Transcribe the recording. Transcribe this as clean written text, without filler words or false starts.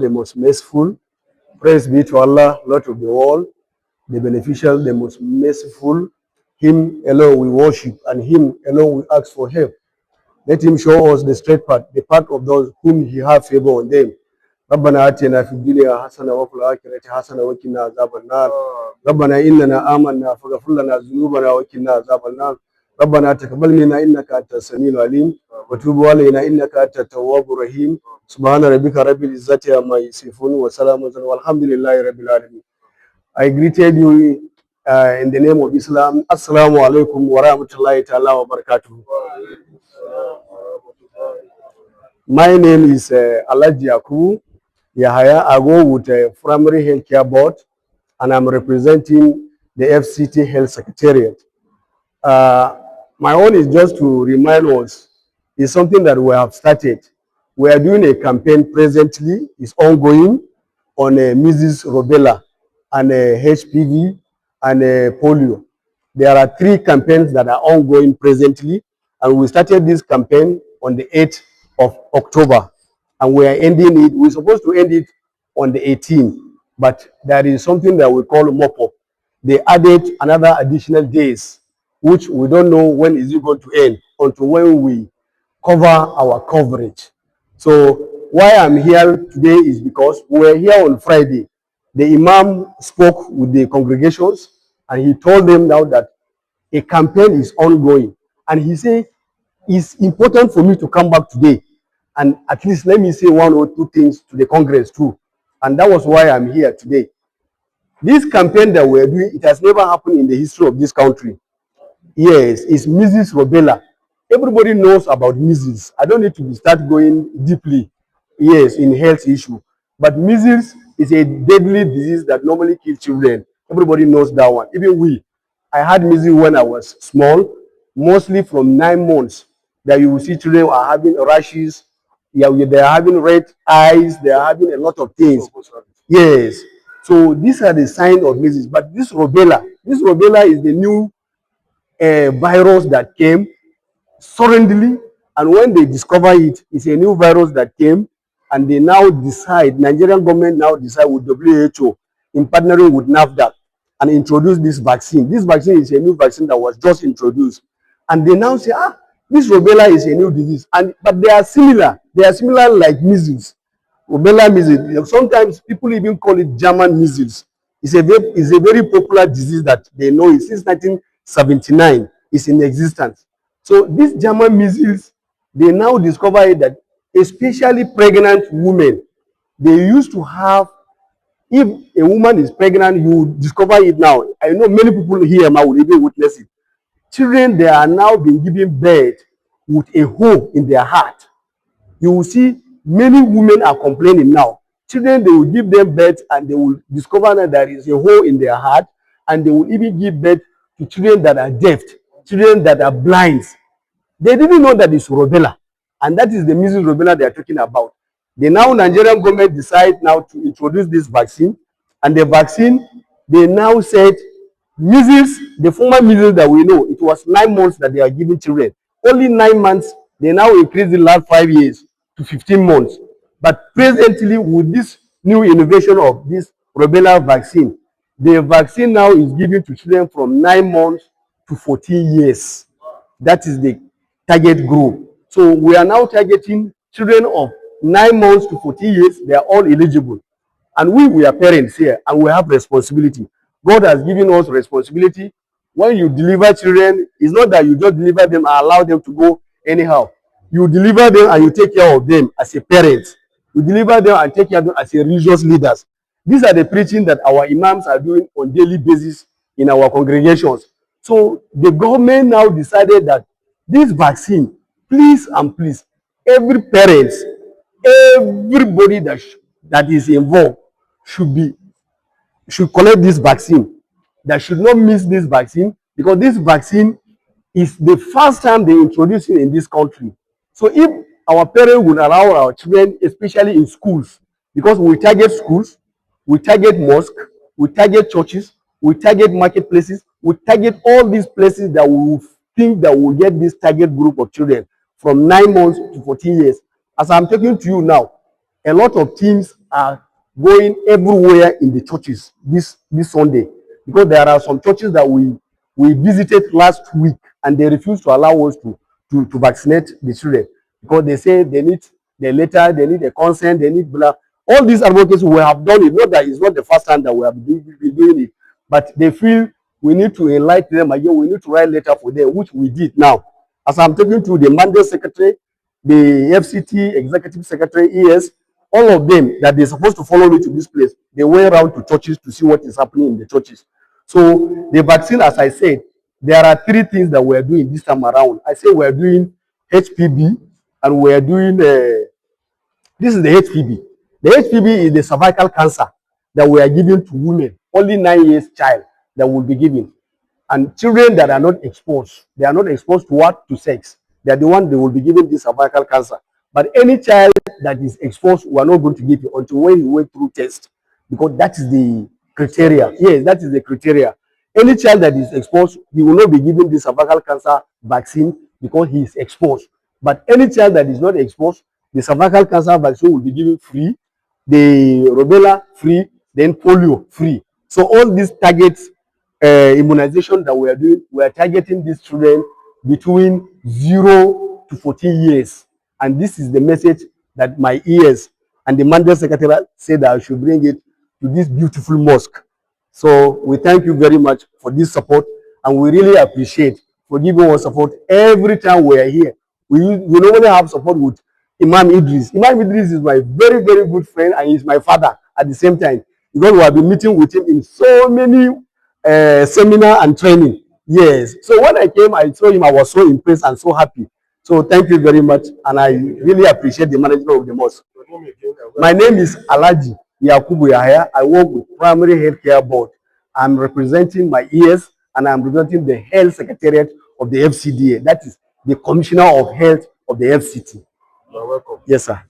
the most merciful. Praise be to Allah, Lord of the world, the beneficial, the most merciful. Him alone we worship, and Him alone we ask for help. Let Him show us the straight path, the path of those whom He has favor on them. ربنا آتنا في الدنيا حسنة وفي الآخرة حسنة وقنا عذاب النار. ربنا إننا آمنا فاغفر لنا ذنوبنا وقنا عذاب النار. ربنا تقبل منا إنك أنت السميع العليم وتوب علينا إنك أنت التواب الرحيم. سبحان ربك رب العزة عما يصفون وسلام والحمد لله رب العالمين. I greeted you in the name of Islam. Assalamu alaikum wa rahmatullahi ta'ala wa barakatuh. My name is Alhaji Yakubu Yahaya. I go with Primary Healthcare Board, and I'm representing the FCTA Health Secretariat. My own is just to remind us, it's something that we have started. We are doing a campaign presently, it's ongoing, on measles, rubella, and HPV, and polio. There are 3 campaigns that are ongoing presently, and we started this campaign on the 8th of October, and we are ending it. We're supposed to end it on the 18th, but there is something that we call mop-up. They added another additional days, which we don't know when is it going to end until when we cover our coverage. So why I'm here today is because we were here on Friday. The Imam spoke with the congregations, and he told them now that a campaign is ongoing. And he said, it's important for me to come back today and at least let me say 1 or 2 things to the Congress too. And that was why I'm here today. This campaign that we're doing, it has never happened in the history of this country. Yes, it's measles, rubella. Everybody knows about measles. I don't need to start going deeply, yes, in health issue. But measles is a deadly disease that normally kills children. Everybody knows that one. Even we. I had measles when I was small, mostly from 9 months, that you will see children are having rashes, they are having red eyes, they are having a lot of things. Yes. So these are the signs of measles. But this rubella is the new virus that came suddenly, and when they discover it, it's a new virus that came, and they now decide, Nigerian government now decide with WHO in partnering with NAFDAC and introduce this vaccine. This vaccine is a new vaccine that was just introduced, and they now say, this rubella is a new disease, but they are similar like measles. Rubella measles, sometimes people even call it German measles. It's a very popular disease that they know it since 1979 is in existence. So this German measles, they now discover that especially pregnant women, they used to have, if a woman is pregnant, you discover it now. I know many people here now will even witness it. Children, they are now being given birth with a hole in their heart. You will see many women are complaining now. Children, they will give them birth and they will discover that there is a hole in their heart, and they will even give birth to children that are deaf, children that are blind. They didn't know that it's rubella, and that is the measles rubella they are talking about. The now Nigerian government decide now to introduce this vaccine, and the vaccine, they now said measles, the former measles that we know, it was 9 months that they are giving children. Only 9 months, they now increased the last 5 years to 15 months. But presently, with this new innovation of this rubella vaccine, the vaccine now is given to children from 9 months to 14 years. That is the target group. So we are now targeting children of 9 months to 14 years. They are all eligible. And we are parents here, and we have responsibility. God has given us responsibility. When you deliver children, it's not that you just deliver them and allow them to go anyhow. You deliver them and you take care of them as a parent. You deliver them and take care of them as a religious leaders. These are the preaching that our imams are doing on daily basis in our congregations. So the government now decided that this vaccine, please and please, every parent, everybody that is involved should collect this vaccine. That should not miss this vaccine, because this vaccine is the first time they introduce it in this country. So if our parents would allow our children, especially in schools, because we target schools, we target mosques, we target churches, we target marketplaces, we target all these places that we think that will get this target group of children from 9 months to 14 years. As I'm talking to you now, a lot of teams are going everywhere in the churches this Sunday, because there are some churches that we visited last week and they refuse to allow us to vaccinate the children because they say they need the letter, they need a consent, they need blah. All these advocates, we have done it. Not that it's not the first time that we have been doing it, but they feel we need to enlighten them again. We need to write letter for them, which we did now. As I'm talking to the mandate secretary, the FCT executive secretary, ES, all of them that they're supposed to follow me to this place, they went around to churches to see what is happening in the churches. So the vaccine, as I said, there are three things that we're doing this time around. I say we're doing HPV and we're doing, this is the HPV. The HPV is the cervical cancer that we are giving to women, only 9 years child that will be given. And children that are not exposed, they are not exposed to what? To sex. They are the one they will be given this cervical cancer. But any child that is exposed, we are not going to give it until when he went through test, because that is the criteria. Yes, that is the criteria. Any child that is exposed, he will not be given the cervical cancer vaccine because he is exposed. But any child that is not exposed, the cervical cancer vaccine will be given free, the rubella free, then polio free. So all these targets immunization that we are doing, we are targeting these children between 0 to 14 years. And this is the message that my ears and the mandate secretary said that I should bring it to this beautiful mosque. So we thank you very much for this support, and we really appreciate for giving us support every time we are here. We normally have support with Imam Idris. Imam Idris is my very, very good friend, and he's my father at the same time, because we have been meeting with him in so many seminar and training. Yes. So when I came, I saw him, I was so impressed and so happy. So thank you very much, and I really appreciate the management of the mosque. My name is AL-HABIBIYYAH. I work with Primary Healthcare Board. I'm representing my ES, and I'm representing the Health Secretariat of the FCTA. That is the Commissioner of Health of the FCT. You're welcome. Yes, sir.